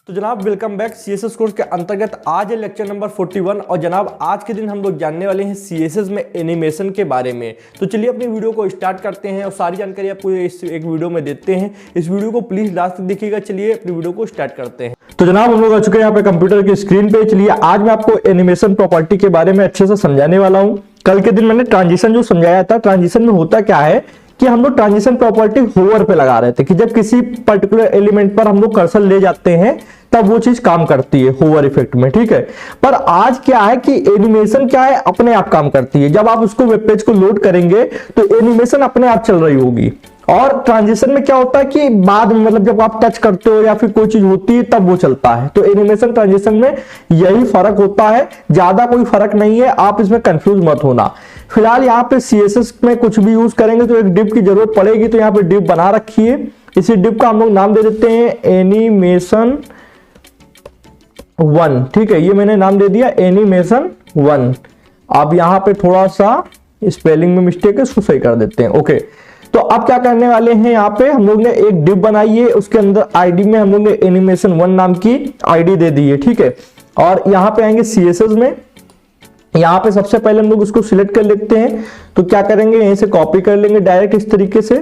तो जनाब welcome back CSS course के अंतर्गत आज है लेक्चर नंबर 41 और जनाब आज के दिन हम लोग जानने वाले हैं सीएसएस में एनिमेशन के बारे में। तो चलिए अपनी वीडियो को स्टार्ट करते हैं और सारी जानकारी आपको इस एक वीडियो में देते हैं। इस वीडियो को प्लीज लास्ट तक देखिएगा। चलिए अपनी वीडियो को स्टार्ट करते हैं। तो जनाब हम लोग आ चुके हैं यहाँ पे कंप्यूटर की स्क्रीन पे। चलिए आज मैं आपको एनिमेशन प्रॉपर्टी के बारे में अच्छे से समझाने वाला हूँ। कल के दिन मैंने ट्रांजिशन जो समझाया था, ट्रांजिशन में होता क्या है कि हम लोग ट्रांजिशन प्रॉपर्टी होवर पे लगा रहे थे कि जब किसी पर्टिकुलर एलिमेंट पर हम लोग कर्सर ले जाते हैं तब वो चीज काम करती है होवर इफेक्ट में, ठीक है। पर आज क्या है कि एनिमेशन क्या है, अपने आप काम करती है। जब आप उसको वेब पेज को लोड करेंगे तो एनिमेशन अपने आप चल रही होगी। और ट्रांजिशन में क्या होता है कि बाद में मतलब जब आप टच करते हो या फिर कोई चीज होती है तब वो चलता है। तो एनिमेशन ट्रांजिशन में यही फर्क होता है, ज्यादा कोई फर्क नहीं है, आप इसमें कंफ्यूज मत होना। फिलहाल यहाँ पे सीएसएस में कुछ भी यूज करेंगे तो एक डिव की जरूरत पड़ेगी, तो यहाँ पे डिव बना रखी है। इसी डिव का हम लोग नाम दे देते हैं एनिमेशन 1, ठीक है। ये मैंने नाम दे दिया एनिमेशन 1। अब यहाँ पे थोड़ा सा स्पेलिंग में मिस्टेक है, इसको सही कर देते हैं। ओके, तो अब क्या करने वाले हैं, यहाँ पे हम लोग ने एक डिव बनाई है, उसके अंदर आईडी में हम लोग ने एनिमेशन 1 नाम की आईडी दे दी है, ठीक है। और यहाँ पे आएंगे सीएसएस में, यहाँ पे सबसे पहले हम लोग उसको सिलेक्ट कर लेते हैं। तो क्या करेंगे, यहीं से कॉपी कर लेंगे डायरेक्ट इस तरीके से,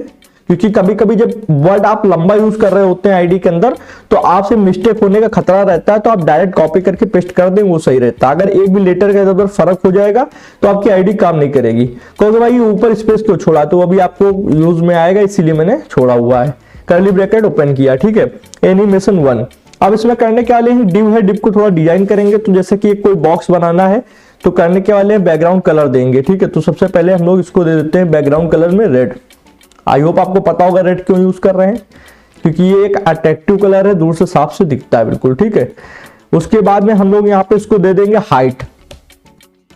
क्योंकि कभी कभी जब वर्ड आप लंबा यूज कर रहे होते हैं आईडी के अंदर तो आपसे मिस्टेक होने का खतरा रहता है। तो आप डायरेक्ट कॉपी करके पेस्ट कर दें, वो सही रहता है। अगर एक भी लेटर का इधर फर्क हो जाएगा तो आपकी आईडी काम नहीं करेगी। क्योंकि भाई ऊपर स्पेस क्यों छोड़ा, तो अभी आपको यूज में आएगा इसीलिए मैंने छोड़ा हुआ है। कर्ली ब्रैकेट ओपन किया, ठीक है, एनिमेशन 1। अब इसमें करने के वाले हैं डिव है, डिव को थोड़ा डिजाइन करेंगे। तो जैसे कि कोई बॉक्स बनाना है तो करने के वाले बैकग्राउंड कलर देंगे, ठीक है। तो सबसे पहले हम लोग इसको दे देते हैं बैकग्राउंड कलर में रेड। आई होप आपको पता होगा रेड क्यों यूज कर रहे हैं, क्योंकि ये एक अट्रैक्टिव कलर है, दूर से साफ से दिखता है बिल्कुल, ठीक है। उसके बाद में हम लोग यहाँ पे इसको दे देंगे हाइट।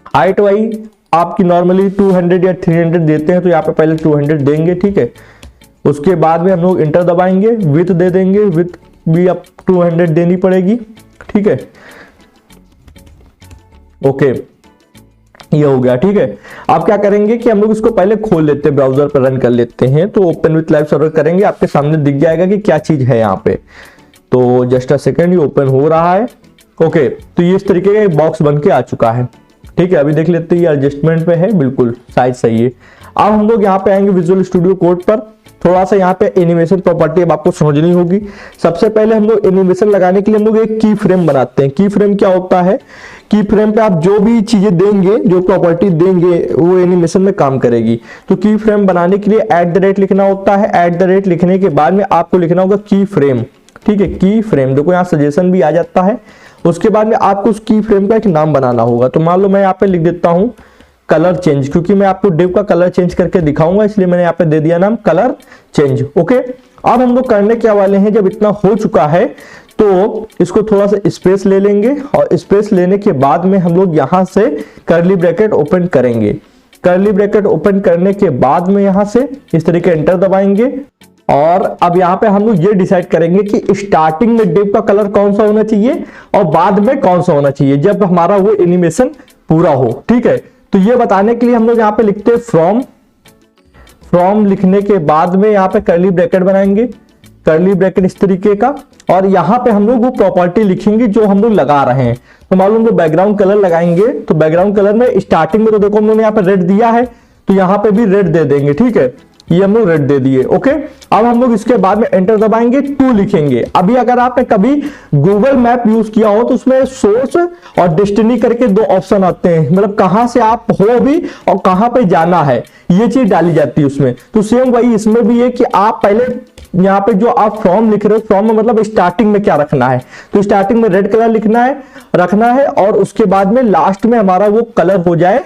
हाइट वही आपकी नॉर्मली 200 या 300 देते हैं, तो यहाँ पे पहले 200 देंगे, ठीक है। उसके बाद में हम लोग इंटर दबाएंगे, विथ दे देंगे, विथ भी अब 200 देनी पड़ेगी, ठीक है। ओके, ये हो गया, ठीक है। आप क्या करेंगे कि हम लोग इसको पहले खोल लेते हैं, ब्राउजर पर रन कर लेते हैं। तो ओपन विथ लाइव सर्वर करेंगे, आपके सामने दिख जाएगा कि क्या चीज है यहाँ पे। तो जस्ट अ सेकेंड, ये ओपन हो रहा है। ओके, तो ये इस तरीके का एक बॉक्स बन के आ चुका है, ठीक है। अभी देख लेते हैं, ये एडजस्टमेंट पे है, बिल्कुल साइज सही है। अब हम लोग यहाँ पे आएंगे विजुअल स्टूडियो कोड पर। थोड़ा सा यहाँ पे एनिमेशन प्रॉपर्टी अब आपको समझनी होगी। सबसे पहले हम लोग एनिमेशन लगाने के लिए हम लोग एक की फ्रेम बनाते हैं। की फ्रेम क्या होता है, की फ्रेम पे आप जो भी चीजें देंगे, जो प्रॉपर्टी देंगे, वो एनिमेशन में काम करेगी। तो की फ्रेम बनाने के लिए @ लिखना होता है। @ लिखने के बाद में आपको लिखना होगा की फ्रेम, ठीक है। की फ्रेम देखो यहाँ सजेशन भी आ जाता है। उसके बाद में आपको उस की फ्रेम का एक नाम बनाना होगा। तो मान लो मैं यहाँ पे लिख देता हूँ कलर चेंज, क्योंकि मैं आपको डिव का कलर चेंज करके दिखाऊंगा, इसलिए मैंने यहाँ पे दे दिया नाम कलर चेंज। ओके, अब हम लोग करने क्या वाले हैं, जब इतना हो चुका है तो इसको थोड़ा सा स्पेस ले लेंगे और स्पेस लेने के बाद में हम लोग यहां से कर्ली ब्रैकेट ओपन करेंगे। कर्ली ब्रैकेट ओपन करने के बाद में यहां से इस तरीके एंटर दबाएंगे। और अब यहाँ पे हम लोग ये डिसाइड करेंगे कि स्टार्टिंग में डिव का कलर कौन सा होना चाहिए और बाद में कौन सा होना चाहिए, जब हमारा वो एनिमेशन पूरा हो, ठीक है। तो ये बताने के लिए हम लोग यहाँ पे लिखते हैं फ्रॉम। फ्रॉम लिखने के बाद में यहाँ पे कर्ली ब्रैकेट बनाएंगे, कर्ली ब्रैकेट इस तरीके का। और यहाँ पे हम लोग वो प्रॉपर्टी लिखेंगे जो हम लोग लगा रहे हैं। तो मालूम जो बैकग्राउंड कलर लगाएंगे, तो बैकग्राउंड कलर में स्टार्टिंग में तो देखो हम लोग ने यहाँ पे रेड दिया है, तो यहाँ पे भी रेड दे देंगे, ठीक है। ये हम लोग रेड दे दिए। ओके, अब हम लोग इसके बाद में एंटर दबाएंगे, 2 लिखेंगे। अभी अगर आपने कभी गूगल मैप यूज किया हो तो उसमें सोर्स और डेस्टिनी करके 2 ऑप्शन आते हैं, मतलब कहां से आप हो अभी और कहां पे जाना है, ये चीज डाली जाती है उसमें। तो सेम वही इसमें भी है कि आप पहले यहाँ पे जो आप फॉर्म लिख रहे हो, फॉर्म में मतलब स्टार्टिंग में क्या रखना है, तो स्टार्टिंग में रेड कलर रखना है और उसके बाद में लास्ट में हमारा वो कलर हो जाए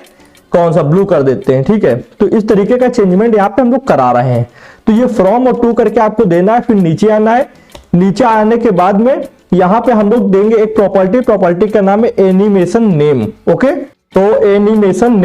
कौन सा, ब्लू कर देते हैं, ठीक है। तो इस तरीके का चेंजमेंट यहाँ पे हम लोग करा रहे हैं। तो ये फ्रॉम और 2 करके आपको देना है, फिर नीचे आना है। नीचे आने के बाद में यहाँ पे हम लोग देंगे एक प्रॉपर्टी का नाम है एनिमेशन नेम। ओके, तो एनिमेशन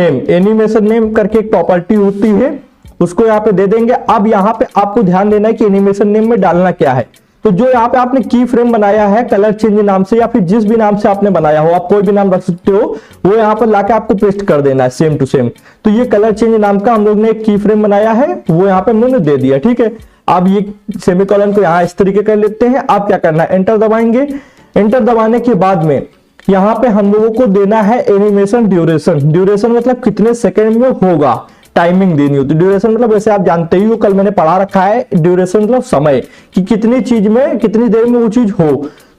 नेम करके एक प्रॉपर्टी होती है, उसको यहाँ पे दे देंगे। अब यहाँ पे आपको ध्यान देना है कि एनिमेशन नेम में डालना क्या है। तो जो यहाँ पे आपने की फ्रेम बनाया है कलर चेंज नाम से या फिर जिस भी नाम से आपने बनाया हो, आप कोई भी नाम रख सकते हो, वो यहाँ पर लाके आपको पेस्ट कर देना है सेम टू सेम। तो ये कलर चेंज नाम का हम लोग ने एक की फ्रेम बनाया है, वो यहाँ पे हम लोग ने दे दिया, ठीक है। अब ये सेमीकोलन को यहाँ इस तरीके कर लेते हैं। अब क्या करना है, एंटर दबाएंगे। एंटर दबाने के बाद में यहाँ पे हम लोगों को देना है एनिमेशन ड्यूरेशन। ड्यूरेशन मतलब कितने सेकंड में होगा, टाइमिंग देनी होती है। ड्यूरेशन मतलब वैसे आप जानते ही हो, कल मैंने पढ़ा रखा है, ड्यूरेशन मतलब समय कि कितनी चीज में कितनी देर में वो चीज हो।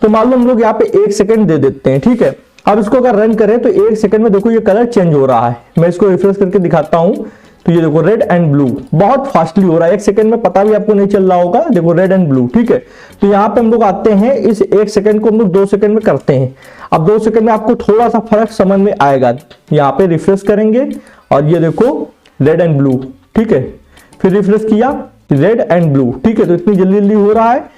तो मान लो हम लोग यहाँ पे 1 सेकंड दे देते हैं, ठीक है। अब इसको अगर रन करें तो 1 सेकंड में देखो ये कलर चेंज हो रहा है। मैं इसको रिफ्रेश करके दिखाता हूं तो ये देखो रेड एंड ब्लू बहुत फास्टली हो रहा है। 1 सेकंड में पता भी आपको नहीं चल रहा होगा, देखो रेड एंड ब्लू, ठीक है। तो यहाँ पे हम लोग आते हैं, इस 1 सेकंड को हम लोग 2 सेकंड में करते हैं। अब 2 सेकंड में आपको थोड़ा सा फर्क समझ में आएगा। यहाँ पे रिफ्रेश करेंगे और ये देखो रेड एंड ब्लू, ठीक है। फिर रिफ्रेश किया, रेड एंड ब्लू, ठीक है। तो इतनी जल्दी जल्दी हो रहा है।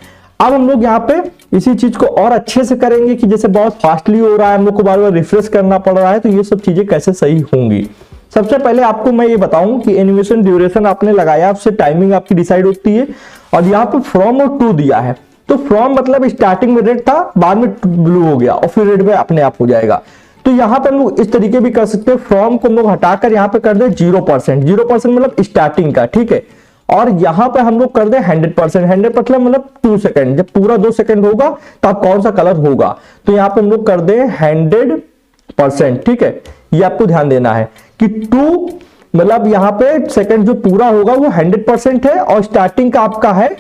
अब हम लोग यहाँ पे इसी चीज को और अच्छे से करेंगे कि जैसे बहुत फास्टली हो रहा है, हम लोग को बार बार रिफ्रेश करना पड़ रहा है, तो ये सब चीजें कैसे सही होंगी। सबसे पहले आपको मैं ये बताऊं कि एनिमेशन ड्यूरेशन आपने लगाया, उससे टाइमिंग आपकी डिसाइड होती है। और यहाँ पे फ्रॉम और टू दिया है, तो फ्रॉम मतलब स्टार्टिंग में रेड था, बाद में ब्लू हो गया और फिर रेड में अपने आप हो जाएगा। तो यहाँ पे हम लोग इस तरीके भी कर सकते हैं, फ्रॉम को हम लोग हटाकर यहाँ पे कर दे 0%। 0% मतलब स्टार्टिंग का, ठीक है। और यहाँ पे हम लोग कर दे 100%। 100% मतलब 2 सेकंड, जब पूरा 2 सेकंड होगा तब कौन सा कलर होगा। तो यहाँ पे हम लोग कर दे 100%, ठीक है। ये आपको ध्यान देना है कि 2 मतलब यहाँ पे सेकंड जो पूरा होगा वो 100% है और स्टार्टिंग का आपका है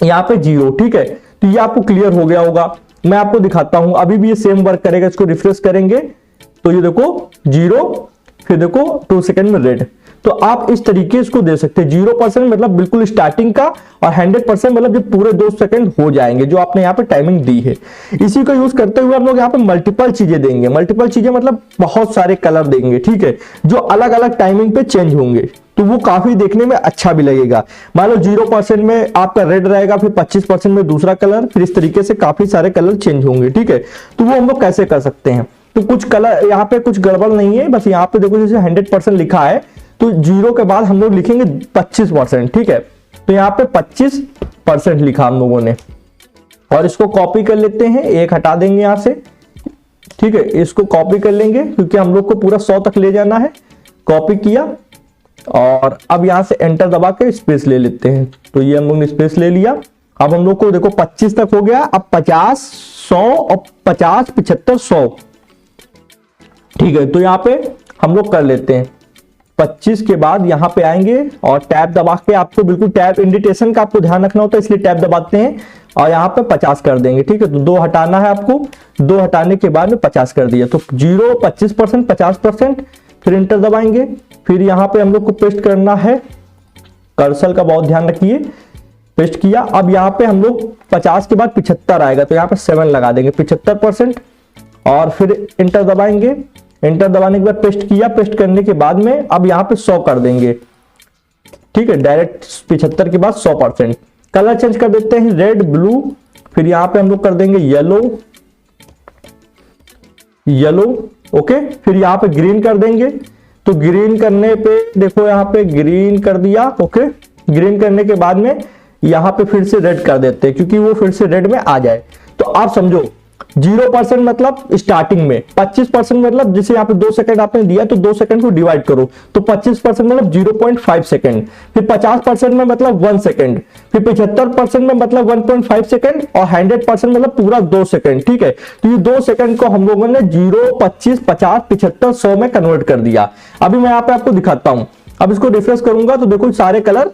यहाँ पे 0, ठीक है। तो ये आपको क्लियर हो गया होगा। मैं आपको दिखाता हूं, अभी भी ये सेम वर्क करेगा। इसको रिफ्रेश करेंगे तो ये देखो 0, फिर देखो 2 सेकंड में रेड। तो आप इस तरीके इसको दे सकते हैं। 0% मतलब बिल्कुल स्टार्टिंग का और 100% मतलब जब पूरे 2 सेकंड हो जाएंगे जो आपने यहाँ पे टाइमिंग दी है। इसी को यूज करते हुए हम लोग यहाँ पे मल्टीपल चीजें देंगे। मल्टीपल चीजें मतलब बहुत सारे कलर देंगे, ठीक है, जो अलग अलग टाइमिंग पे चेंज होंगे। तो वो काफी देखने में अच्छा भी लगेगा। मान लो 0% में आपका रेड रहेगा, फिर 25% में दूसरा कलर, फिर इस तरीके से काफी सारे कलर चेंज होंगे, ठीक है। तो वो हम लोग कैसे कर सकते हैं, तो कुछ कलर यहाँ पे कुछ गड़बड़ नहीं है, बस यहाँ पे देखो जैसे 100% लिखा है तो 0 के बाद हम लोग लिखेंगे 25%, ठीक है। तो यहाँ पे 25% लिखा हम लोगों ने और इसको कॉपी कर लेते हैं, 1 हटा देंगे यहाँ से, ठीक है। इसको कॉपी कर लेंगे क्योंकि हम लोग को पूरा 100 तक ले जाना है। कॉपी किया और अब यहाँ से एंटर दबा के स्पेस ले लेते हैं। तो ये हम लोग ने स्पेस ले लिया। अब हम लोग को देखो 25 तक हो गया। अब 50, 100 और 50, 75, 100, ठीक है। तो यहाँ पे हम लोग कर लेते हैं। 25 के बाद यहाँ पे आएंगे और टैब दबा के, आपको बिल्कुल टैब इंडिकेशन का आपको ध्यान रखना होता है, इसलिए टैब दबाते हैं और यहाँ पे 50 कर देंगे, ठीक है। तो 2 हटाना है आपको, 2 हटाने के बाद में 50 कर दिया। तो 0, 25%, 50%, फिर इंटर दबाएंगे। फिर यहाँ पे हम लोग को पेस्ट करना है, कर्सर का बहुत ध्यान रखिए। पेस्ट किया। अब यहाँ पे हम लोग 50 के बाद 75 आएगा तो यहाँ पे 7 लगा देंगे, 75% और फिर इंटर दबाएंगे। एंटर दबाने के बाद पेस्ट किया। पेस्ट करने के बाद में अब यहाँ पे 100 कर देंगे, ठीक है। डायरेक्ट 75 के बाद 100%। कलर चेंज कर देते हैं, रेड, ब्लू, फिर यहाँ पे हम लोग कर देंगे येलो, येलो, ओके। फिर यहाँ पे ग्रीन कर देंगे। तो ग्रीन करने पे देखो यहाँ पे ग्रीन कर दिया, ओके। ग्रीन करने के बाद में यहाँ पे फिर से रेड कर देते हैं क्योंकि वो फिर से रेड में आ जाए। तो आप समझो 0% मतलब स्टार्टिंग में, 25% मतलब जैसे यहाँ पे 2 सेकंड आपने दिया तो 2 सेकंड को डिवाइड करो तो 25% मतलब 0.5 सेकंड, फिर 50% में मतलब 1 सेकंड, फिर 75% में मतलब 1.5 सेकंड और 100% मतलब पूरा 2 सेकंड, ठीक है। तो ये 2 सेकंड को हम लोगों ने 0, 25, 50, 75, 100 में कन्वर्ट कर दिया। अभी मैं यहाँ पे आपको दिखाता हूं। अब इसको रिफ्रेश करूंगा तो देखो सारे कलर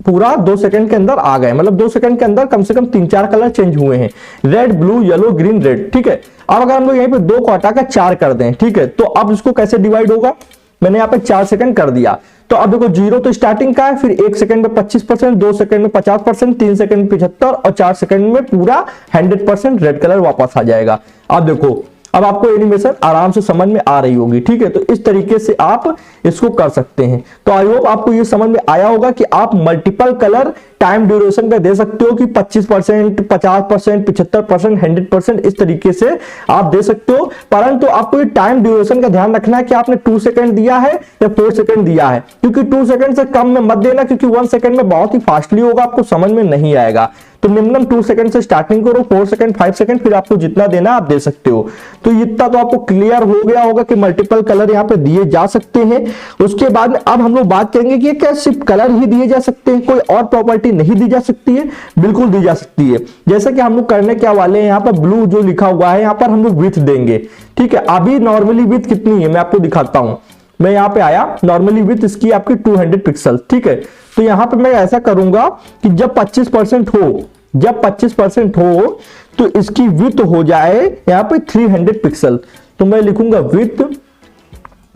पूरा 2 सेकंड के अंदर आ गए, मतलब 2 सेकंड के अंदर कम से कम 3-4 कलर चेंज हुए हैं, red, blue, yellow, green, red, ठीक है। अब अगर हम लोग यहीं पे 2 को हटाकर 4 कर दें, ठीक है, तो अब इसको कैसे डिवाइड होगा, मैंने यहाँ पे 4 सेकंड कर दिया। तो अब देखो 0 तो स्टार्टिंग का है, फिर 1 सेकंड में 25%, 2 सेकंड में 50%, 3 सेकंड में 75 और 4 सेकंड में पूरा 100% रेड कलर वापस आ जाएगा। अब देखो अब आपको एनिमेशन आराम से समझ में आ रही होगी, ठीक है। तो इस तरीके से आप इसको कर सकते हैं। तो आई होप आपको ये समझ में आया होगा कि आप मल्टीपल कलर टाइम ड्यूरेशन पे दे सकते हो कि 25%, 50%, 75%, 100% इस तरीके से आप दे सकते हो। परंतु आपको ये टाइम ड्यूरेशन का ध्यान रखना है कि आपने 2 सेकंड दिया है या 4 सेकंड दिया है, क्योंकि 2 सेकंड से कम में मत देना, क्योंकि 1 सेकंड में बहुत ही फास्टली होगा, आपको समझ में नहीं आएगा। तो मिनिमम 2 सेकंड से स्टार्टिंग करो, 4 सेकंड, 5 सेकंड, फिर आपको जितना देना आप दे सकते हो। तो इतना तो आपको क्लियर हो गया होगा कि मल्टीपल कलर यहाँ पे दिए जा सकते हैं। उसके बाद अब हम लोग बात करेंगे कि क्या सिर्फ कलर ही दिए जा सकते हैं, कोई और प्रॉपर्टी नहीं दी जा सकती है? बिल्कुल दी जा सकती है। जैसे कि हम लोग करने क्या वाले हैं, यहाँ पर ब्लू जो लिखा हुआ है यहाँ पर हम लोग विड्थ देंगे, ठीक है। अभी नॉर्मली विड्थ कितनी है मैं आपको दिखाता हूं। मैं यहाँ पे आया, नॉर्मली विड्थ इसकी आपकी 200 पिक्सल, ठीक है। तो यहाँ पे मैं ऐसा करूंगा कि जब 25% हो, जब 25% हो तो इसकी विड्थ हो जाए यहाँ पे 300 पिक्सल। तो मैं लिखूंगा विड्थ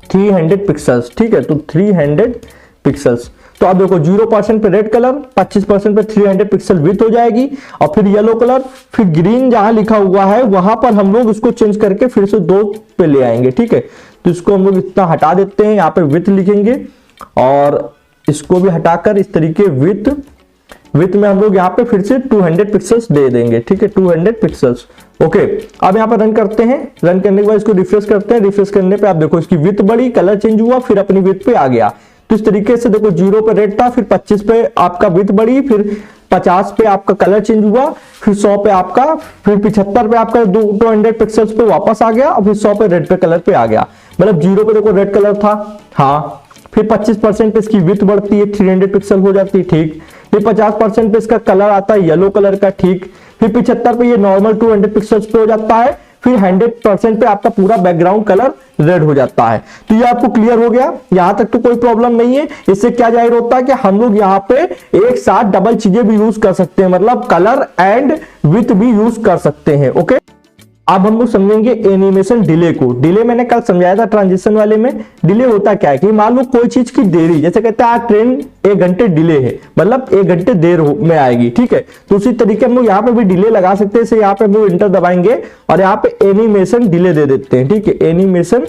300 पिक्सल्स, ठीक है। तो 300 पिक्सल्स। तो आप देखो 0% पे रेड कलर, 25% पे 300 पिक्सल विड्थ हो जाएगी, और फिर येलो कलर, फिर ग्रीन जहां लिखा हुआ है वहां पर हम लोग इसको चेंज करके फिर से 2 पे ले आएंगे, ठीक है। तो इसको हम लोग इतना हटा देते हैं, यहाँ पे विड्थ लिखेंगे और इसको भी हटाकर इस तरीके विड्थ में हम लोग यहाँ पे फिर से 200 पिक्सल्स दे देंगे, ठीक है। 200 पिक्सल्स, ओके। अब यहाँ पर रन करते हैं, रन करने के बाद इसको रिफ्रेश करते हैं। रिफ्रेश करने पे आप देखो इसकी विड्थ बढ़ी, कलर चेंज हुआ, फिर अपनी विड्थ पे आ गया। तो इस तरीके से देखो 0 पे रेड था, फिर 25 पे आपका विड्थ बढ़ी, फिर 50 पे आपका कलर चेंज हुआ, फिर 100 पे आपका, फिर 75 पे आपका 200 पिक्सल्स पे वापस आ गया, और फिर 100 पे रेड पे कलर पे आ गया। मतलब 0 पे देखो रेड कलर था, हाँ। फिर 25% पे इसकी विड्थ बढ़ती है, 300 पिक्सल हो जाती है, ठीक। फिर 50% पे इसका कलर आता है येलो कलर का, ठीक। फिर 75 पे ये नॉर्मल 200 पिक्सल्स पे हो जाता है, फिर 100% पे आपका पूरा बैकग्राउंड कलर रेड हो जाता है। तो ये आपको क्लियर हो गया, यहां तक तो कोई प्रॉब्लम नहीं है। इससे क्या जाहिर होता है कि हम लोग यहाँ पे एक साथ डबल चीजें भी यूज कर सकते हैं, मतलब कलर एंड विड्थ भी यूज कर सकते हैं, ओके। अब हम लोग समझेंगे एनिमेशन डिले को। डिले मैंने कल समझाया था ट्रांजिशन वाले में। डिले होता क्या है कि मान लो कोई चीज की देरी, जैसे कहते हैं ट्रेन 1 घंटे डिले है, मतलब 1 घंटे देर में आएगी, ठीक है। तो उसी तरीके हम लोग यहाँ पे भी डिले लगा सकते हैं। यहाँ पे हम लोग इंटर दबाएंगे और यहाँ पे एनिमेशन डिले दे देते हैं, ठीक है। एनिमेशन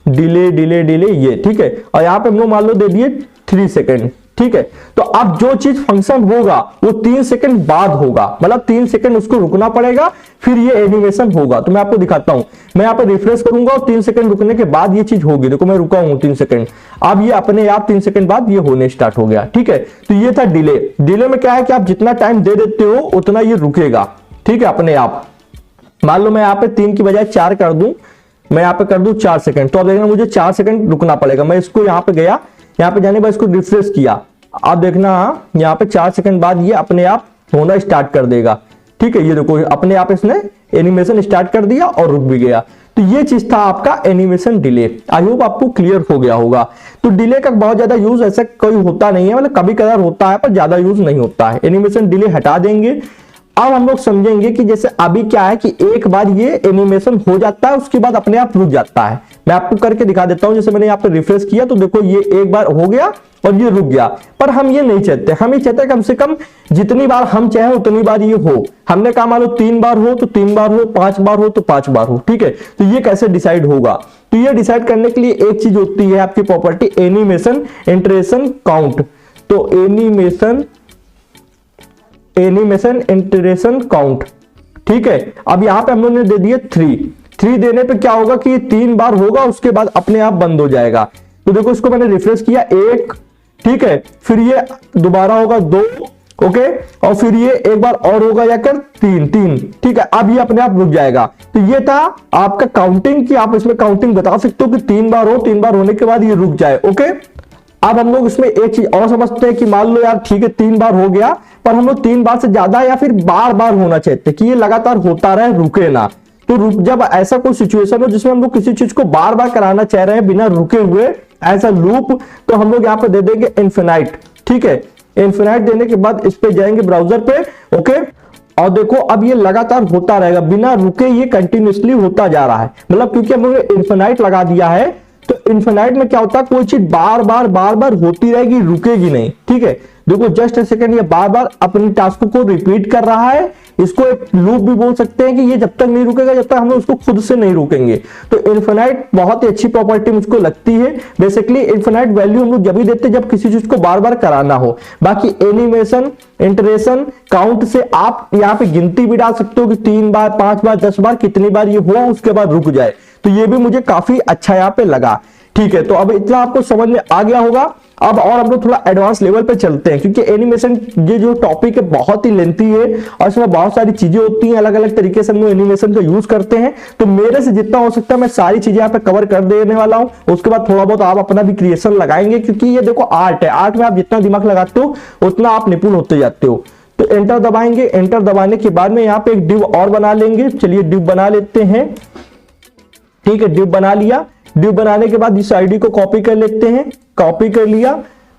डिले डिले डिले ये, ठीक है। और यहाँ पे हम लोग मान लो दे दिए 3 सेकेंड, ठीक है। तो अब जो चीज फंक्शन होगा वो 3 सेकंड बाद होगा, मतलब 3 सेकंड उसको रुकना पड़ेगा, फिर ये एनिमेशन होगा। तो मैं आपको दिखाता हूं, मैं यहाँ पे रिफ्रेश करूंगा और 3 सेकंड रुकने के बाद ये चीज होगी। देखो मैं रुका हूं 3 सेकंड, अब ये अपने आप 3 सेकंड बाद ये होने स्टार्ट हो गया, ठीक है। तो ये था डिले। डिले में क्या है कि आप जितना टाइम दे देते हो उतना ये रुकेगा, ठीक है, अपने आप। मान लो मैं यहाँ पे 3 की बजाय 4 कर दूं, मैं यहाँ पे कर दूं 4 सेकंड, तो अब देखना मुझे 4 सेकंड रुकना पड़ेगा। मैं इसको यहाँ पे गया, यहाँ पे जाने बाद इसको रिफ्रेश किया, आप देखना यहाँ पे 4 सेकंड बाद ये अपने आप होना स्टार्ट कर देगा, ठीक है। ये देखो अपने आप इसने एनिमेशन स्टार्ट कर दिया और रुक भी गया। तो ये चीज था आपका एनिमेशन डिले। आई होप आपको क्लियर हो गया होगा। तो डिले का बहुत ज्यादा यूज ऐसा कोई होता नहीं है, मतलब कभी कभार होता है पर ज्यादा यूज नहीं होता है। एनिमेशन डिले हटा देंगे। अब हम लोग समझेंगे कि जैसे अभी क्या है कि एक बार ये एनिमेशन हो जाता है उसके बाद अपने आप रुक जाता है। मैं आपको करके दिखा देता हूं। जैसे मैंने यहाँ पे रिफ्रेश किया तो देखो ये एक बार हो गया और ये रुक गया, पर हम ये नहीं चाहते। हम ये चाहते हैं कम से कम जितनी बार हम चाहे उतनी बार ये हो। हमने कहा मान लो 3 बार हो तो 3 बार हो, 5 बार हो तो 5 बार हो, ठीक है। तो ये कैसे डिसाइड होगा? तो ये डिसाइड करने के लिए एक चीज होती है आपकी प्रॉपर्टी एनिमेशन इंटरेशन काउंट। तो एनिमेशन इंटरेशन काउंट, ठीक है। अब यहां पे हम लोगों ने दे दिए 3 देने पे क्या होगा कि ये 3 बार होगा उसके बाद अपने आप बंद हो जाएगा। तो देखो इसको मैंने रिफ्रेश किया 1, ठीक है, फिर ये दोबारा होगा 2, ओके, और फिर ये एक बार और होगा जाकर 3, ठीक है। अब ये अपने आप रुक जाएगा। तो ये था आपका काउंटिंग कि आप इसमें काउंटिंग बता सकते हो कि 3 बार हो, 3 बार होने के बाद ये रुक जाए, ओके। अब हम लोग इसमें एक चीज और समझते हैं कि मान लो यार ठीक है 3 बार हो गया, पर हम लोग 3 बार से ज्यादा या फिर बार बार होना चाहते कि ये लगातार होता रहे, रुके ना। तो जब ऐसा कोई सिचुएशन हो जिसमें हम लोग किसी चीज को बार बार कराना चाह रहे हैं बिना रुके हुए, ऐसा लूप, तो हम लोग यहाँ पे दे देंगे इन्फिनाइट, ठीक है। इन्फिनाइट देने के बाद इस पे जाएंगे ब्राउजर पे, ओके। और देखो अब ये लगातार होता रहेगा बिना रुके, ये कंटिन्यूअसली होता जा रहा है। मतलब क्योंकि हम लोग इन्फिनाइट लगा दिया है तो इन्फिनाइट में क्या होता है कोई चीज बार बार होती रहेगी, रुकेगी नहीं, ठीक है। देखो जस्ट सेकंड ये बार बार अपनी टास्क को रिपीट कर रहा है। इसको एक लूप भी बोल सकते हैं कि ये जब तक नहीं रुकेगा जब तक हम लोग उसको खुद से नहीं रोकेंगे। तो इन्फिनाइट बहुत ही अच्छी प्रॉपर्टी मुझको लगती है। बेसिकली इन्फिनाइट वैल्यू हम लोग जब भी देते हैं जब किसी चीज को बार बार कराना हो। बाकी एनिमेशन इंटरेशन काउंट से आप यहाँ पे गिनती भी डाल सकते हो कि 3 बार 5 बार 10 बार कितनी बार ये हो उसके बाद रुक जाए। तो ये भी मुझे काफी अच्छा यहाँ पे लगा, ठीक है। तो अब इतना आपको समझ में आ गया होगा। अब और हम लोग थोड़ा एडवांस लेवल पे चलते हैं, क्योंकि एनिमेशन ये जो टॉपिक है बहुत ही लेंथी है और इसमें बहुत सारी चीजें होती हैं, अलग अलग तरीके से हम लोग एनिमेशन का यूज करते हैं। तो मेरे से जितना हो सकता है मैं सारी चीजें यहाँ पे कवर कर देने वाला हूँ। उसके बाद थोड़ा बहुत आप अपना भी क्रिएशन लगाएंगे, क्योंकि ये देखो आर्ट है, आर्ट में आप जितना दिमाग लगाते हो उतना आप निपुण होते जाते हो। तो एंटर दबाएंगे, एंटर दबाने के बाद में यहाँ पे एक डिव और बना लेंगे। चलिए डिव बना लेते हैं, ठीक है, डिव बना लिया। डिव बनाने के बाद इस आईडी को कॉपी कर लेते हैं, कॉपी कर लिया।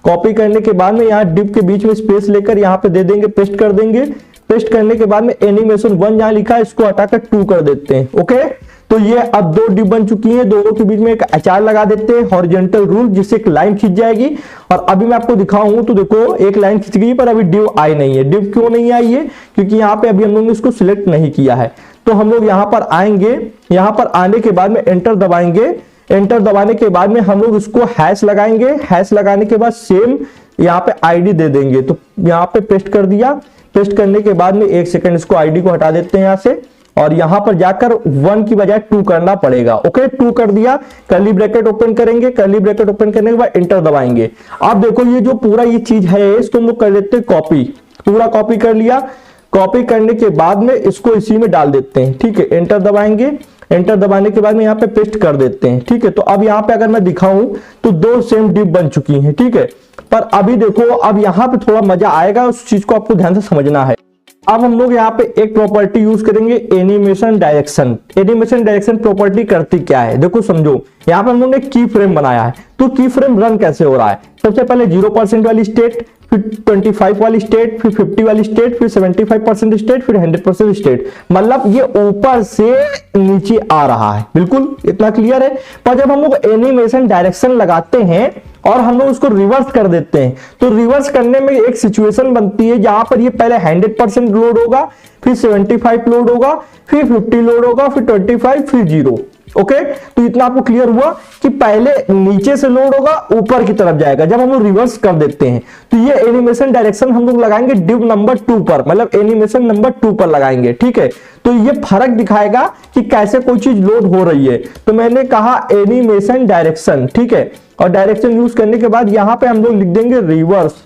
कॉपी करने के बाद में यहाँ डिव के बीच में स्पेस लेकर यहाँ पे दे देंगे, पेस्ट कर देंगे। पेस्ट करने के बाद में एनिमेशन 1 जहां लिखा है इसको हटाकर 2 कर देते हैं। ओके, तो ये अब 2 डिव बन चुकी हैं, दोनों के बीच में एक अचार लगा देते हैं हॉरिजॉन्टल रूल, जिससे एक लाइन खींच जाएगी। और अभी मैं आपको दिखाऊं तो देखो एक लाइन खींच गई, पर अभी डिव आई नहीं है। डिव क्यों नहीं आई है? क्योंकि यहाँ पे अभी हम लोगों ने इसको सिलेक्ट नहीं किया है। तो हम लोग यहाँ पर आएंगे, यहाँ पर आने के बाद में एंटर दबाएंगे। एंटर दबाने के बाद में हम लोग इसको हैश लगाएंगे। हैश लगाने के बाद सेम यहाँ पे आईडी दे देंगे। तो यहाँ पे पेस्ट कर दिया। पेस्ट करने के बाद में 1 सेकंड इसको आईडी को हटा देते हैं यहाँ से, और यहाँ पर जाकर 1 की बजाय 2 करना पड़ेगा। ओके, 2 कर दिया। कर्ली ब्रैकेट ओपन करेंगे। कर्ली ब्रैकेट ओपन करने के बाद एंटर दबाएंगे। आप देखो ये जो पूरा ये चीज है इसको हम लोग कर लेते हैं कॉपी। पूरा कॉपी कर लिया। कॉपी करने के बाद में इसको इसी में डाल देते हैं। ठीक है, एंटर दबाएंगे। एंटर दबाने के बाद में यहाँ पे पेस्ट कर देते हैं। ठीक है, तो अब यहाँ पे अगर मैं दिखाऊं तो 2 सेम डिव बन चुकी हैं। ठीक है, पर अभी देखो अब यहाँ पे थोड़ा मजा आएगा, उस चीज को आपको ध्यान से समझना है। अब हम लोग यहाँ पे एक प्रॉपर्टी यूज करेंगे, animation direction. Animation direction property करती क्या है देखो समझो। यहाँ पे हम लोग ने की फ्रेम बनाया है, तो की फ्रेम रन कैसे हो रहा है? सबसे पहले 0% वाली स्टेट, फिर 25 वाली स्टेट, फिर 50 वाली स्टेट, फिर 75% स्टेट, फिर 100% स्टेट। मतलब ये ऊपर से नीचे आ रहा है। बिल्कुल इतना क्लियर है। पर जब हम लोग एनिमेशन डायरेक्शन लगाते हैं और हम लोग उसको रिवर्स कर देते हैं, तो रिवर्स करने में एक सिचुएशन बनती है जहां पर ये पहले 100% लोड होगा, फिर 75 लोड होगा, फिर 50 लोड होगा, फिर 25, फिर 0। ओके, तो इतना आपको क्लियर हुआ कि पहले नीचे से लोड होगा, ऊपर की तरफ जाएगा जब हम लोग रिवर्स कर देते हैं। तो ये एनिमेशन डायरेक्शन हम लोग लगाएंगे डिव नंबर 2 पर, मतलब एनिमेशन नंबर 2 पर लगाएंगे। ठीक है, तो ये फर्क दिखाएगा कि कैसे कोई चीज लोड हो रही है। तो मैंने कहा एनिमेशन डायरेक्शन। ठीक है, और डायरेक्शन यूज करने के बाद यहां पे हम लोग लिख देंगे रिवर्स।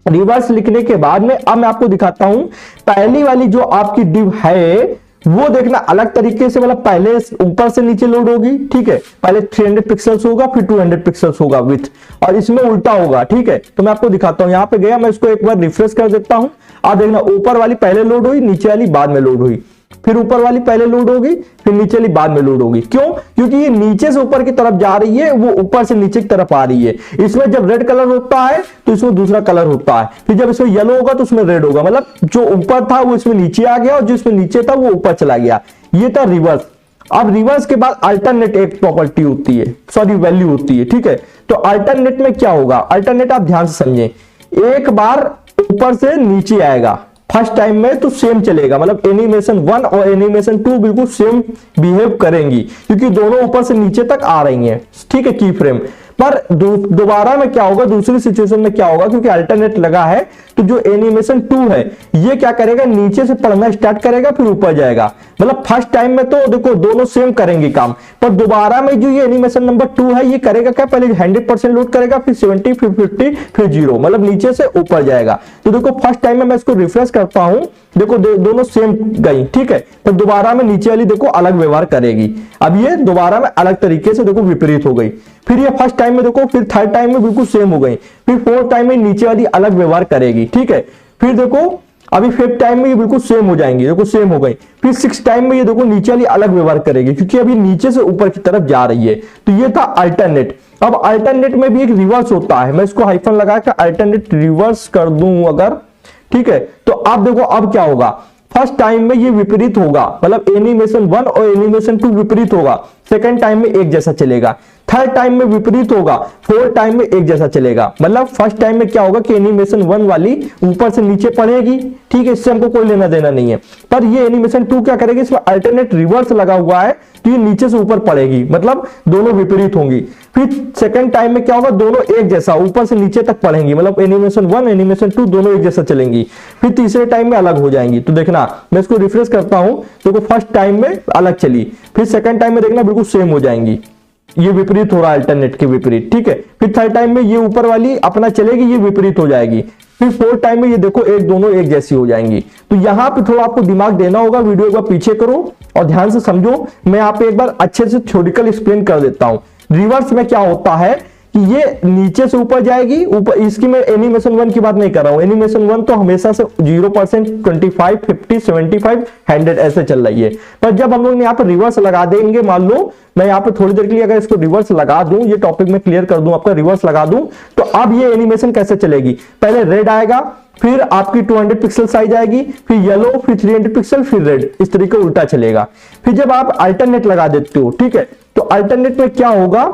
रिवर्स लिखने के बाद में अब मैं आपको दिखाता हूं पहली वाली जो आपकी डिव है वो देखना अलग तरीके से, मतलब पहले ऊपर से नीचे लोड होगी। ठीक है, पहले 300 पिक्सल्स होगा, फिर 200 पिक्सल्स होगा विथ, और इसमें उल्टा होगा। ठीक है, तो मैं आपको दिखाता हूं। यहां पे गया, मैं इसको एक बार रिफ्रेश कर देता हूं। आप देखना ऊपर वाली पहले लोड हुई, नीचे वाली बाद में लोड हुई, फिर ऊपर वाली पहले लोड होगी, फिर नीचे वाली बाद में लोड होगी। क्यों? क्योंकि ये नीचे से ऊपर की तरफ जा रही है, वो ऊपर से नीचे की तरफ आ रही है। इसमें जब रेड कलर होता है तो इसमें दूसरा कलर होता है, फिर जब इसमें येलो होगा तो उसमें रेड होगा। मतलब जो ऊपर था वो इसमें नीचे आ गया, और जो इसमें नीचे था वो ऊपर चला गया। ये था रिवर्स। अब रिवर्स के बाद अल्टरनेट एक प्रॉपर्टी होती है, सॉरी वैल्यू होती है। ठीक है, तो अल्टरनेट में क्या होगा? अल्टरनेट आप ध्यान से समझें, एक बार ऊपर से नीचे आएगा फर्स्ट टाइम में तो सेम चलेगा, मतलब एनिमेशन 1 और एनिमेशन 2 बिल्कुल सेम बिहेव करेंगी, क्योंकि दोनों ऊपर से नीचे तक आ रही हैं। ठीक है, की फ्रेम पर दोबारा में क्या होगा, दूसरी सिचुएशन में क्या होगा, क्योंकि अल्टरनेट लगा है तो जो एनिमेशन 2 है ये क्या करेगा, नीचे से पढ़ना स्टार्ट करेगा, फिर ऊपर जाएगा। मतलब फर्स्ट टाइम में तो देखो दोनों सेम करेंगे काम, पर दोबारा में जो ये एनिमेशन नंबर 2 है ये करेगा क्या, पहले 100% लोड करेगा, फिर 70, फिर 50, फिर 0, मतलब नीचे से ऊपर जाएगा। तो देखो फर्स्ट टाइम में मैं इसको रिफ्रेश करता हूं, देखो दोनों सेम गई। ठीक है, तो दोबारा में नीचे वाली देखो अलग व्यवहार करेगी। अब ये दोबारा में अलग तरीके से देखो विपरीत हो गई। फिर ये फर्स्ट टाइम में देखो, फिर थर्ड टाइम में बिल्कुल सेम हो गई, फिर फोर्थ टाइम में नीचे वाली अलग व्यवहार करेगी। ठीक है, फिर देखो अभी फिफ्थ टाइम में ये बिल्कुल सेम हो जाएंगी, देखो सेम हो गई। फिर सिक्स टाइम में ये देखो नीचे वाली अलग व्यवहार करेगी, क्योंकि अभी नीचे से ऊपर की तरफ जा रही है। तो ये था अल्टरनेट। अब अल्टरनेट में भी एक रिवर्स होता है, मैं इसको हाइफन लगा के अल्टरनेट रिवर्स कर दूं अगर, ठीक है, तो अब देखो अब क्या होगा, फर्स्ट टाइम में ये विपरीत होगा, मतलब एनिमेशन 1 और एनिमेशन 2 विपरीत होगा, सेकंड टाइम में एक जैसा चलेगा, थर्ड टाइम में विपरीत होगा, फोर्थ टाइम में एक जैसा चलेगा। मतलब फर्स्ट टाइम में क्या होगा कि एनिमेशन 1 वाली ऊपर से नीचे पढ़ेगी, ठीक है, इससे हमको कोई लेना देना नहीं है। पर ये एनिमेशन 2 क्या करेगी, इसमें अल्टरनेट रिवर्स लगा हुआ है, तो ये नीचे से ऊपर पढ़ेगी, मतलब दोनों विपरीत होंगी। फिर सेकंड टाइम में क्या होगा, दोनों एक जैसा ऊपर से नीचे तक पढ़ेंगी, मतलब एनिमेशन 1 एनिमेशन 2 दोनों एक जैसा चलेंगी। फिर तीसरे टाइम में अलग हो जाएंगी। तो देखना मैं इसको रिफ्रेश करता हूं, देखो फर्स्ट टाइम में अलग चली, फिर सेकंड टाइम में देखना बिल्कुल सेम हो जाएंगी। ये विपरीत हो रहा है अल्टरनेट के विपरीत, ठीक है। फिर थर्ड टाइम में ये ऊपर वाली अपना चलेगी, ये विपरीत हो जाएगी। फिर फोर्थ टाइम में ये देखो एक दोनों एक जैसी हो जाएंगी। तो यहां पे थोड़ा आपको दिमाग देना होगा, वीडियो एक बार पीछे करो और ध्यान से समझो। मैं यहाँ पे एक बार अच्छे से थ्योरेटिकल एक्सप्लेन कर देता हूं। रिवर्स में क्या होता है कि ये नीचे से ऊपर जाएगी, ऊपर इसकी मैं एनिमेशन 1 की बात नहीं कर रहा हूं। एनिमेशन 1 तो हमेशा से 0%, 25, 50, 75, 100 ऐसे चल रही है। पर जब हम लोग यहाँ पर रिवर्स लगा देंगे, मान लो मैं यहाँ पे थोड़ी देर के लिए अगर इसको रिवर्स लगा दूं, ये टॉपिक में क्लियर कर दूं, आपका रिवर्स लगा दूं, तो अब ये एनिमेशन कैसे चलेगी। पहले रेड आएगा, फिर आपकी 200 पिक्सल साइज आएगी, फिर येलो, फिर 300 पिक्सल, फिर रेड, इस तरीके उल्टा चलेगा। फिर जब आप अल्टरनेट लगा देते हो, ठीक है, तो अल्टरनेट में क्या होगा,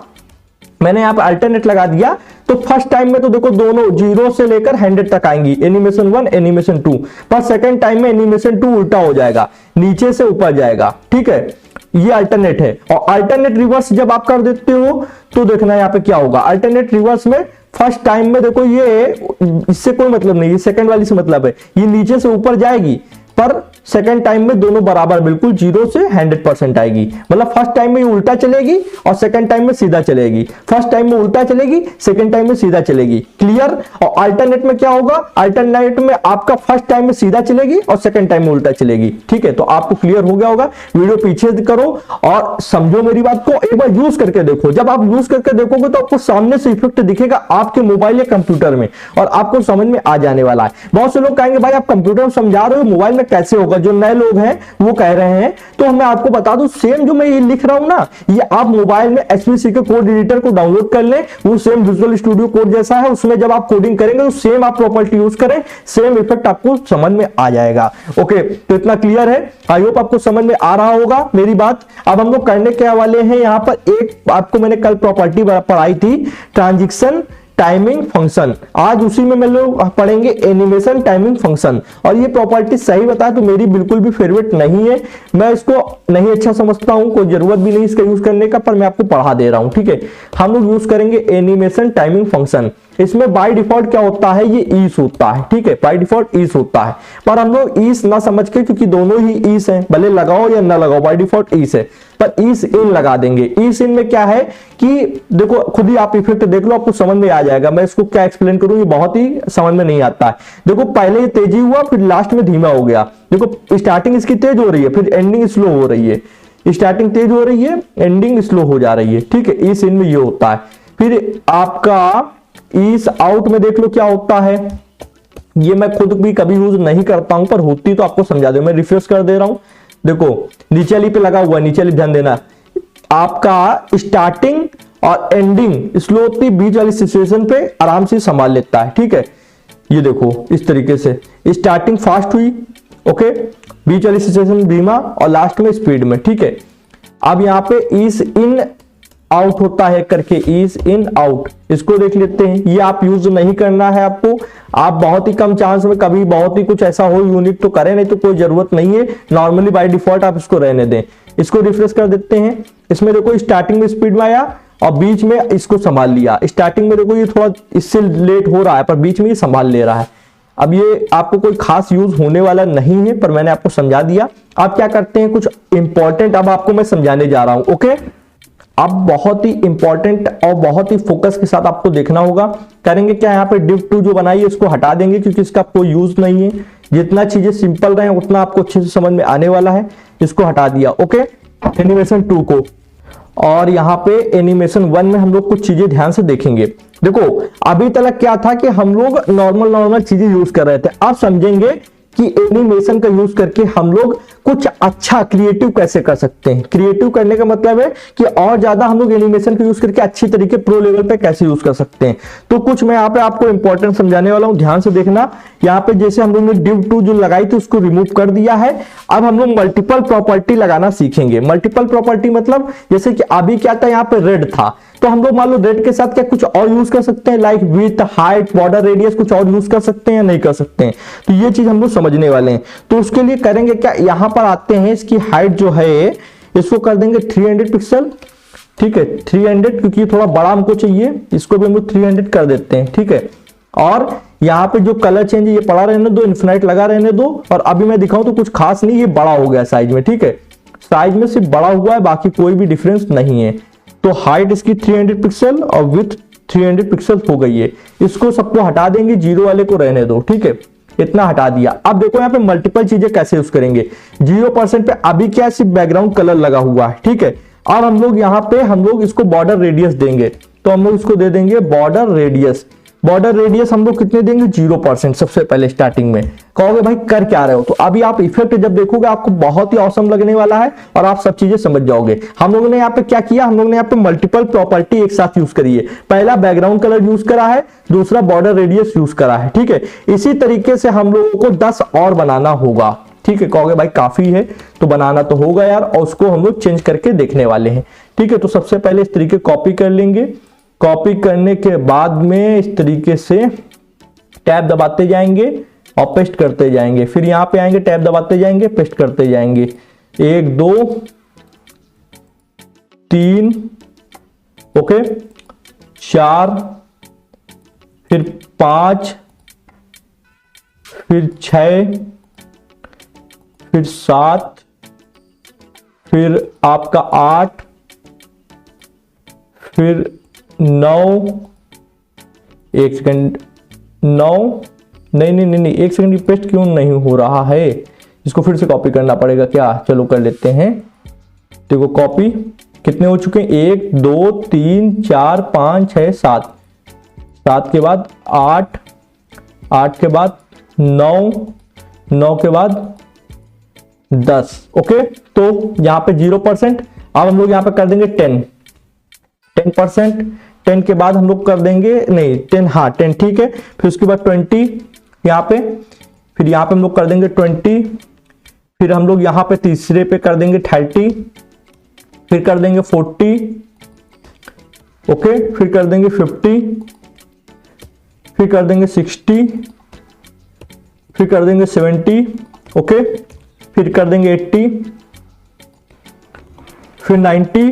मैंने यहाँ पे अल्टरनेट लगा दिया तो फर्स्ट टाइम में तो देखो दोनों 0 से लेकर 100 तक आएंगी, एनिमेशन 1, एनिमेशन 2। पर सेकंड टाइम में एनिमेशन 2 उल्टा हो जाएगा, नीचे से ऊपर जाएगा, ठीक है। ये अल्टरनेट है। और अल्टरनेट रिवर्स जब आप कर देते हो तो देखना यहाँ पे क्या होगा। अल्टरनेट रिवर्स में फर्स्ट टाइम में देखो ये, इससे कोई मतलब नहीं, ये सेकंड वाली से मतलब है, ये नीचे से ऊपर जाएगी, पर सेकंड टाइम में दोनों बराबर बिल्कुल 0 से 100% आएगी। मतलब फर्स्ट टाइम में ये उल्टा चलेगी और सेकंड टाइम में सीधा चलेगी, फर्स्ट टाइम में उल्टा चलेगी, सेकंड टाइम में सीधा चलेगी, क्लियर। और अल्टरनेट में क्या होगा, अल्टरनेट में आपका फर्स्ट टाइम में सीधा चलेगी और सेकंड टाइम में उल्टा चलेगी, ठीक है। तो आपको क्लियर हो गया होगा। वीडियो पीछे करो और समझो मेरी बात को, एक बार यूज करके देखो। जब आप यूज करके देखोगे तो आपको सामने से इफेक्ट दिखेगा आपके मोबाइल या कंप्यूटर में और आपको समझ में आ जाने वाला है। बहुत से लोग कहेंगे भाई आप कंप्यूटर में समझा रहे हो, मोबाइल में कैसे होगा, जो नए लोग हैं वो कह रहे हैं। तो मैं आपको बता दूं, सेम जो मैं ये लिख रहा हूं ना, ये आप मोबाइल में एसवीसी के कोड एडिटर को डाउनलोड कर लें, वो सेम विजुअल स्टूडियो कोड जैसा है, उसमें जब आप कोडिंग करेंगे तो सेम आप प्रॉपर्टी यूज करें, सेम इफेक्ट आपको समझ में आ जाएगा। ओके, तो इतना क्लियर है, आई होप आपको समझ में आ रहा होगा मेरी बात। अब हम लोग करने के वाले हैं, यहां पर एक आपको मैंने कल प्रॉपर्टी पढ़ाई थी, ट्रांजिशन टाइमिंग फंक्शन, आज उसी में मैं लोग पढ़ेंगे एनिमेशन टाइमिंग फंक्शन। और ये प्रॉपर्टी सही बताया तो मेरी बिल्कुल भी फेवरेट नहीं है, मैं इसको नहीं अच्छा समझता हूं, कोई जरूरत भी नहीं इसका यूज करने का, पर मैं आपको पढ़ा दे रहा हूं, ठीक है। हम लोग यूज करेंगे एनिमेशन टाइमिंग फंक्शन। इसमें बाय डिफॉल्ट क्या होता है, ये ईस होता है, ठीक है, बाय डिफॉल्ट ईस होता है। पर हम लोग ईस ना समझ के, क्योंकि दोनों ही ईस हैं, भले लगाओ या ना लगाओ, बाय डिफॉल्ट ईस है, पर ईस इन लगा देंगे। ईस इन में क्या है कि देखो खुद ही आप इफेक्ट देख लो, आपको समझ में आ जाएगा। मैं इसको क्या एक्सप्लेन करूं, ये बहुत ही समझ में नहीं आता है। देखो पहले ये तेजी हुआ, फिर लास्ट में धीमा हो गया। देखो स्टार्टिंग इसकी तेज हो रही है, फिर एंडिंग स्लो हो रही है, स्टार्टिंग तेज हो रही है, एंडिंग स्लो हो जा रही है, ठीक है। ईस इन में ये होता है। फिर आपका ईस आउट में देख लो क्या होता है, ये मैं खुद भी कभी यूज नहीं करता हूं, पर होती तो आपको समझा दे। मैं रिफ्रेश कर दे रहा हूं, देखो नीचे वाली पे लगा हुआ, नीचे वाली ध्यान देना, आपका स्टार्टिंग और एंडिंग स्लो होती, बीच वाली सिचुएशन पे आराम से संभाल लेता है, ठीक है। ये देखो इस तरीके से स्टार्टिंग फास्ट हुई, ओके, बीच वाली सिचुएशन धीमा और लास्ट में स्पीड में, ठीक है। अब यहाँ पे ईस इन आउट होता है करके, ईज इन आउट, इसको देख लेते हैं। ये आप यूज नहीं करना है आपको, आप बहुत ही कम चांस में कभी बहुत ही कुछ ऐसा हो यूनिक तो करें, नहीं तो कोई जरूरत नहीं है। नॉर्मली बाय डिफॉल्ट आप इसको रहने दें। इसको रिफ्रेश कर देते हैं। इसमें देखो स्टार्टिंग में स्पीड में आया और बीच में इसको संभाल लिया। स्टार्टिंग में देखो ये थोड़ा इससे लेट हो रहा है, पर बीच में ये संभाल ले रहा है। अब ये आपको कोई खास यूज होने वाला नहीं है, पर मैंने आपको समझा दिया। आप क्या करते हैं, कुछ इंपॉर्टेंट अब आपको मैं समझाने जा रहा हूं, ओके। अब बहुत ही इंपॉर्टेंट और बहुत ही फोकस के साथ आपको देखना होगा। करेंगे क्या, यहाँ पे div 2 जो बनाई है इसको हटा देंगे, क्योंकि इसका कोई यूज नहीं है। जितना चीजें सिंपल रहे उतना आपको अच्छे से समझ में आने वाला है। इसको हटा दिया, ओके, एनिमेशन 2 को। और यहाँ पे एनिमेशन 1 में हम लोग कुछ चीजें ध्यान से देखेंगे। देखो अभी तक क्या था कि हम लोग नॉर्मल चीजें यूज कर रहे थे। अब समझेंगे कि एनिमेशन का यूज करके हम लोग कुछ अच्छा क्रिएटिव कैसे कर सकते हैं। क्रिएटिव करने का मतलब है कि और ज्यादा हम लोग एनिमेशन का यूज करके अच्छी तरीके प्रो लेवल पे कैसे यूज कर सकते हैं। तो कुछ मैं यहाँ पे आपको इंपॉर्टेंट समझाने वाला हूँ, ध्यान से देखना। यहाँ पे जैसे हम लोग ने div 2 जो लगाई थी उसको रिमूव कर दिया है। अब हम लोग मल्टीपल प्रॉपर्टी लगाना सीखेंगे। मल्टीपल प्रॉपर्टी मतलब जैसे कि अभी क्या था, यहाँ पे रेड था, तो हम लोग मान लो रेड के साथ क्या कुछ और यूज कर सकते हैं, like width, height, border radius, कुछ और यूज कर सकते हैं या नहीं कर सकते हैं। तो ये चीज हम लोग समझने वाले हैं। तो उसके लिए करेंगे क्या, यहां पर आते हैं, इसकी हाइट जो है इसको कर देंगे 300 पिक्सल, ठीक है, 300, क्योंकि थोड़ा बड़ा हमको चाहिए, इसको भी हम लोग 300 कर देते हैं, ठीक है। और यहाँ पे जो कलर चेंज है ये पड़ा रहने दो, इन्फिनाइट लगा रहने दो। और अभी मैं दिखाऊं तो कुछ खास नहीं, ये बड़ा हो गया साइज में, ठीक है, साइज में सिर्फ बड़ा हुआ है, बाकी कोई भी डिफरेंस नहीं है। तो हाइट इसकी 300 पिक्सल और विथ 300 पिक्सल हो गई है। इसको सबको हटा देंगे, जीरो वाले को रहने दो, ठीक है, इतना हटा दिया। अब देखो यहाँ पे मल्टीपल चीजें कैसे यूज करेंगे। 0% पे अभी क्या सिर्फ बैकग्राउंड कलर लगा हुआ है, ठीक है। अब हम लोग यहाँ पे हम लोग इसको बॉर्डर रेडियस देंगे, तो हम लोग इसको दे देंगे बॉर्डर रेडियस। बॉर्डर रेडियस हम लोग कितने देंगे, 0% सबसे पहले स्टार्टिंग में। कहोगे भाई कर क्या रहे हो, तो अभी आप इफेक्ट जब देखोगे आपको बहुत ही औसम लगने वाला है और आप सब चीजें समझ जाओगे। हम लोगों ने यहाँ पे क्या किया, हम लोगों ने यहाँ पे मल्टीपल प्रॉपर्टी एक साथ यूज करी है। पहला बैकग्राउंड कलर यूज करा है, दूसरा बॉर्डर रेडियस यूज करा है, ठीक है। इसी तरीके से हम लोगों को 10 और बनाना होगा, ठीक है। कहोगे भाई काफी है, तो बनाना तो होगा यार, और उसको हम लोग चेंज करके देखने वाले हैं, ठीक है। तो सबसे पहले इस तरीके कॉपी कर लेंगे। कॉपी करने के बाद में इस तरीके से टैब दबाते जाएंगे और पेस्ट करते जाएंगे। फिर यहां पे आएंगे, टैब दबाते जाएंगे, पेस्ट करते जाएंगे। 1 2 3 ओके, 4, फिर 5, फिर 6, फिर 7, फिर आपका 8, फिर 9, 1 सेकंड, 9, नहीं, 1 सेकंड, पेस्ट क्यों नहीं हो रहा है, इसको फिर से कॉपी करना पड़ेगा क्या। चलो कर लेते हैं। देखो कॉपी कितने हो चुके हैं, 1 2 3 4 5 6 7, 7 के बाद 8, 8 के बाद 9, 9 के बाद 10, ओके। तो यहां पे 0%। अब हम लोग यहां पे कर देंगे 10%। 10 के बाद हम लोग कर देंगे, नहीं 10, हाँ 10, ठीक है। फिर उसके बाद 20 यहाँ पे, फिर यहाँ पे हम लोग कर देंगे 20, फिर हम लोग यहाँ पे तीसरे पे कर देंगे 30, फिर कर देंगे 40, ओके, फिर कर देंगे 50, फिर कर देंगे 60, फिर कर देंगे 70, ओके, फिर कर देंगे 80, फिर 90,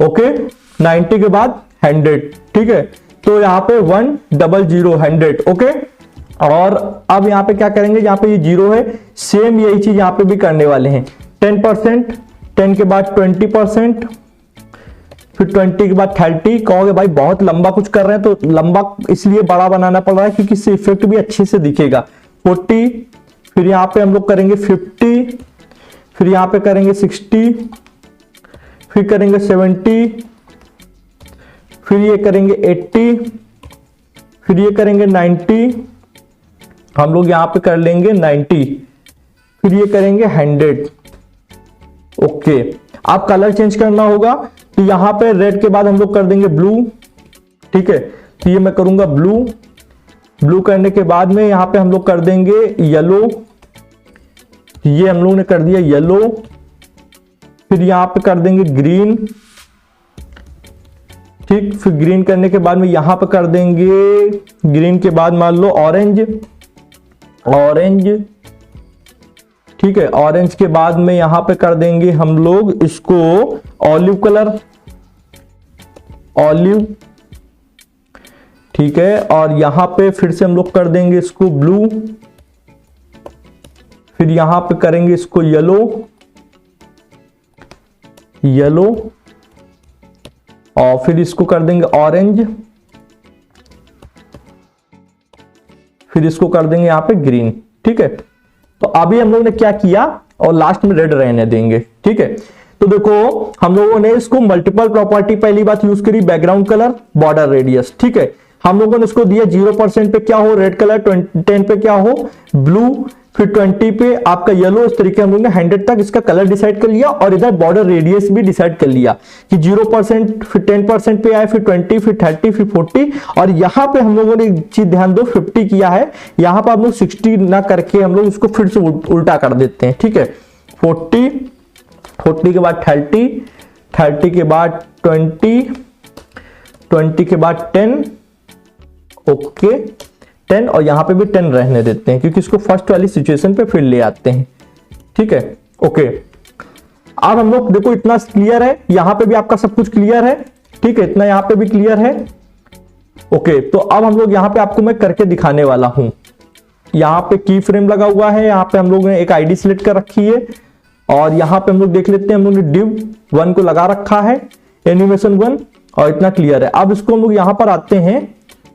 ओके, 90 के बाद 100, ठीक है। तो यहाँ पे 100 100, ओके। और अब यहाँ पे क्या करेंगे, यहाँ पे ये 0 है, सेम यही चीज यहाँ पे भी करने वाले हैं। 10%, 10 के बाद 20%, फिर 20 के बाद 30। कहोगे भाई बहुत लंबा कुछ कर रहे हैं, तो लंबा इसलिए बड़ा बनाना पड़ रहा है क्योंकि इससे इफेक्ट भी अच्छे से दिखेगा। 40, फिर यहाँ पे हम लोग करेंगे 50, फिर यहाँ पे करेंगे 60, फिर करेंगे 70, फिर ये करेंगे 80, फिर ये करेंगे 90, हम लोग यहां पे कर लेंगे 90, फिर ये करेंगे 100, ओके। आप कलर चेंज करना होगा, तो यहां पे रेड के बाद हम लोग कर देंगे ब्लू, ठीक है। तो ये मैं करूंगा ब्लू। ब्लू करने के बाद में यहां पे हम लोग कर देंगे येलो, ये हम लोग ने कर दिया येलो। फिर यहां पे कर देंगे ग्रीन, ठीक। फिर ग्रीन करने के बाद में यहां पे कर देंगे, ग्रीन के बाद मान लो ऑरेंज, ऑरेंज, ठीक है। ऑरेंज के बाद में यहां पे कर देंगे हम लोग इसको ऑलिव कलर, ऑलिव, ठीक है। और यहां पे फिर से हम लोग कर देंगे इसको ब्लू, फिर यहां पे करेंगे इसको येलो, येलो, और फिर इसको कर देंगे ऑरेंज, फिर इसको कर देंगे यहां पे ग्रीन, ठीक है। तो अभी हम लोगों ने क्या किया, और लास्ट में रेड रहने देंगे, ठीक है। तो देखो हम लोगों ने इसको मल्टीपल प्रॉपर्टी पहली बात यूज करी, बैकग्राउंड कलर, बॉर्डर रेडियस, ठीक है। हम लोगों ने इसको दिया 0% पे क्या हो रेड कलर, 10 पे क्या हो ब्लू, फिर 20 पे आपका येलो। इस तरीके हम लोग ने 100 तक इसका कलर डिसाइड कर लिया, और इधर बॉर्डर रेडियस भी डिसाइड कर लिया कि 0%, फिर 10% पे आए, फिर 20, फिर 30, फिर 40। और यहां पे हम लोगों ने एक चीज ध्यान दो, 50 किया है, यहां पर हम लोग 60 ना करके हम लोग इसको फिर से उल्टा कर देते हैं, ठीक है। 40, 40 के बाद 30, 30 के बाद 20, 20 के बाद 10, ओके 10, और यहां पे भी 10 रहने देते हैं क्योंकि इसको फर्स्ट वाली सिचुएशन पे फिर ले आते हैं, ठीक है, ओके। अब हम लोग देखो इतना क्लियर है, यहां पे भी आपका सब कुछ क्लियर है, ठीक है, इतना यहां पे भी क्लियर है, ओके। तो अब हम लोग यहां पे आपको मैं करके दिखाने वाला हूं। यहां पे की फ्रेम लगा हुआ है, यहां पे हम लोग ने एक आईडी सिलेक्ट कर रखी है, और यहां पे हम लोग देख लेते हैं हम लोग ने div 1 को लगा रखा है। एनिमेशन 1 और इतना क्लियर है। अब इसको हम लोग यहाँ पर आते हैं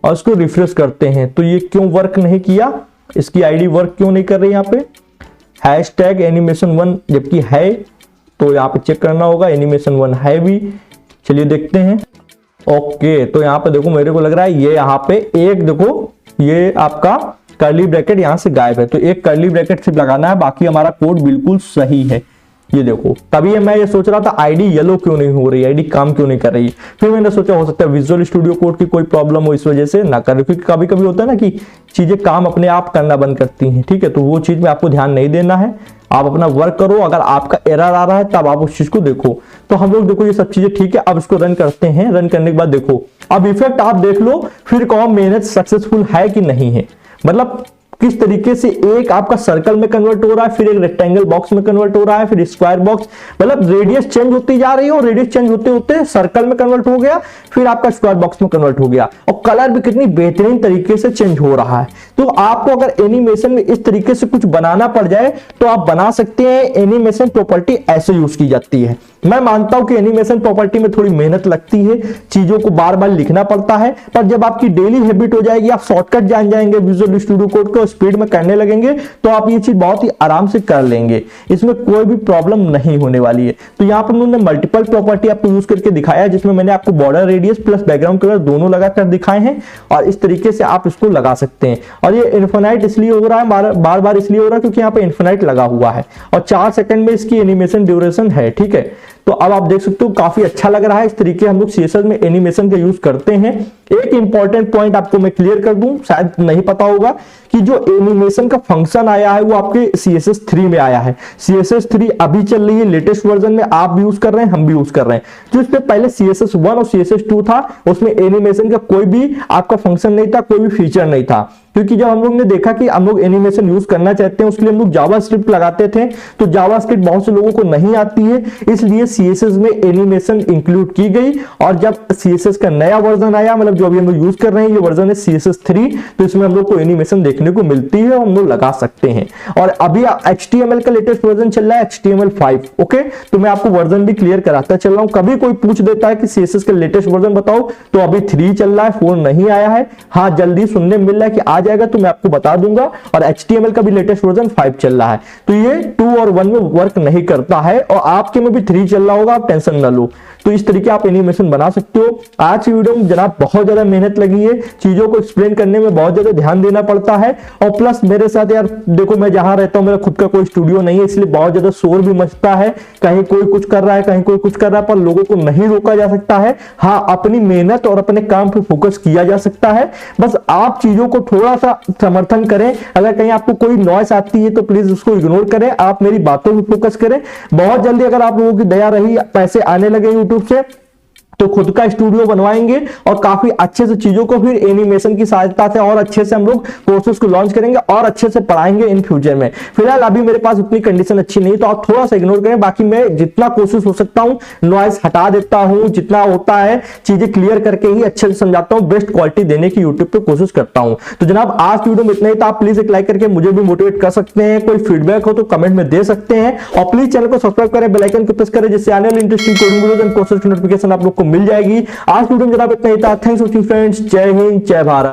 और इसको रिफ्रेश करते हैं, तो ये क्यों वर्क नहीं किया, इसकी आईडी वर्क क्यों नहीं कर रही यहाँ पे, हैशटैग एनिमेशन 1 जबकि है, तो यहाँ पे चेक करना होगा, एनिमेशन 1 है भी। चलिए देखते हैं। ओके, तो यहाँ पे देखो मेरे को लग रहा है ये यहाँ पे एक देखो ये आपका कर्ली ब्रैकेट यहाँ से गायब है, तो एक कर्ली ब्रैकेट सिर्फ लगाना है, बाकी हमारा कोड बिल्कुल सही है। ये देखो, तभी मैं ये सोच रहा था आईडी येलो क्यों नहीं हो रही, आईडी काम क्यों नहीं कर रही। फिर मैंने सोचा हो सकता है विजुअल स्टूडियो कोड की कोई प्रॉब्लम हो, इस वजह से ना करे, क्योंकि कभी कभी होता है ना कि चीजें काम अपने आप करना बंद करती हैं। ठीक है, तो वो चीज में आपको ध्यान नहीं देना है, आप अपना वर्क करो। अगर आपका एरर आ रहा है तब आप उस चीज को देखो। तो हम लोग देखो ये सब चीजें ठीक है। अब इसको रन करते हैं, रन करने के बाद देखो अब इफेक्ट आप देख लो, फिर कहो मेहनत सक्सेसफुल है कि नहीं है, मतलब किस तरीके से एक आपका सर्कल में कन्वर्ट हो रहा है, फिर एक रेक्टेंगल बॉक्स में कन्वर्ट हो रहा है, फिर स्क्वायर बॉक्स, मतलब रेडियस चेंज होती जा रही है और रेडियस चेंज होते होते सर्कल में कन्वर्ट हो गया, फिर आपका स्क्वायर बॉक्स में कन्वर्ट हो गया, और कलर भी कितनी बेहतरीन तरीके से चेंज हो रहा है। तो आपको अगर एनिमेशन में इस तरीके से कुछ बनाना पड़ जाए तो आप बना सकते हैं। एनिमेशन प्रॉपर्टी ऐसे यूज की जाती है। मैं मानता हूं कि एनिमेशन प्रॉपर्टी में थोड़ी मेहनत लगती है, चीजों को बार बार लिखना पड़ता है, पर जब आपकी डेली हैबिट हो जाएगी, आप शॉर्टकट जान जाएंगे विजुअल स्टूडियो कोड को, स्पीड में करने लगेंगे, तो आप ये चीज बहुत ही आराम से कर लेंगे, इसमें कोई भी प्रॉब्लम नहीं होने वाली है। तो यहाँ पर उन्होंने मल्टीपल प्रॉपर्टी आपको यूज करके दिखाया है, जिसमें मैंने आपको border radius plus background colour दोनों लगाकर दिखाए हैं, और इस तरीके से आप इसको लगा सकते हैं। और ये इन्फिनाइट इसलिए हो रहा है, बार बार इसलिए हो रहा है क्योंकि यहाँ पे इन्फिनाइट लगा हुआ है, और 4 सेकंड में इसकी एनिमेशन ड्यूरेशन है। ठीक है, तो अब आप देख सकते हो काफी अच्छा लग रहा है। इस तरीके हम लोग सीएसएस में एनिमेशन का यूज करते हैं। एक इंपॉर्टेंट पॉइंट आपको मैं क्लियर कर दूं, शायद नहीं पता होगा कि जो एनिमेशन का फंक्शन आया है वो आपके CSS 3 में आया है। CSS 3 अभी चल रही है, लेटेस्ट वर्जन में आप भी यूज कर रहे हैं, हम भी यूज कर रहे हैं। जो इससे पहले CSS 1 और CSS 2 था, उसमें एनिमेशन का कोई भी आपका फंक्शन नहीं था, कोई भी फीचर नहीं था, क्योंकि जब हम लोग ने देखा कि हम लोग एनिमेशन यूज करना चाहते हैं, उसके लिए हम लोग जावास्क्रिप्ट लगाते थे, तो जावास्क्रिप्ट बहुत से लोगों को नहीं आती है, इसलिए CSS में एनिमेशन इंक्लूड की गई। और जब CSS का नया वर्जन आया, मतलब जो अभी हम लोग यूज कर रहे हैं, ये वर्जन है CSS 3, तो इसमें हम लोग को एनिमेशन देखने को मिलती है और हम लोग लगा सकते हैं। और अभी HTML का लेटेस्ट वर्जन चल रहा है HTML5। ओके, तो मैं आपको वर्जन भी क्लियर कराता चल रहा हूं। कभी कोई पूछ देता है कि CSS का लेटेस्ट वर्जन बताओ, तो अभी 3 चल रहा है, 4 नहीं आया है। हाँ, जल्दी सुनने मिल रहा है कि आ जाएगा, तो मैं आपको बता दूंगा। और HTML का भी लेटेस्ट वर्जन 5 चल रहा है, तो ये 2 और 1 में वर्क नहीं करता है, और आपके में भी 3 चल रहा होगा, आप टेंशन ना लो। तो इस तरीके आप एनिमेशन बना सकते हो। आज की वीडियो में जनाब बहुत ज्यादा मेहनत लगी है, चीजों को एक्सप्लेन करने में बहुत ज्यादा ध्यान देना पड़ता है, और प्लस मेरे साथ यार देखो, मैं जहां रहता हूं मेरा खुद का कोई स्टूडियो नहीं है, इसलिए बहुत ज्यादा शोर भी मचता है, कहीं कोई कुछ कर रहा है, कहीं कोई कुछ कर रहा है, पर लोगों को नहीं रोका जा सकता है। हाँ, अपनी मेहनत और अपने काम पर फोकस किया जा सकता है, बस आप चीजों को थोड़ा सा समर्थन करें। अगर कहीं आपको कोई नॉइस आती है तो प्लीज उसको इग्नोर करें, आप मेरी बातों पर फोकस करें। बहुत जल्दी अगर आप लोगों की दया रही, पैसे आने लगे यूट्यूब से, तो खुद का स्टूडियो बनवाएंगे और काफी अच्छे से चीजों को फिर एनिमेशन की सहायता से और अच्छे से हम लोग कोर्सेज को लॉन्च करेंगे और अच्छे से पढ़ाएंगे इन फ्यूचर में। फिलहाल अभी मेरे पास उतनी कंडीशन अच्छी नहीं, तो आप थोड़ा सा इग्नोर करें। बाकी मैं जितना कोशिश हो सकता हूं नॉइस हटा देता हूं, जितना होता है चीजें क्लियर करके ही अच्छे से समझाता हूं, बेस्ट क्वालिटी देने की यूट्यूब पे कोशिश करता हूं। तो जनाब आज की वीडियो में इतना ही था। आप प्लीज एक लाइक करके मुझे भी मोटिवेट कर सकते हैं, कोई फीडबैक हो तो कमेंट में दे सकते हैं, और प्लीज चैनल को सब्सक्राइब करें, बेल आइकन को प्रेस करें, जिससे आने वाली interesting coding videos and courses की नोटिफिकेशन आप लोग को मिल जाएगी। आज वीडियो में जनाब इतना ही था। थैंक्स फॉर वॉचिंग फ्रेंड्स, जय हिंद, जय भारत।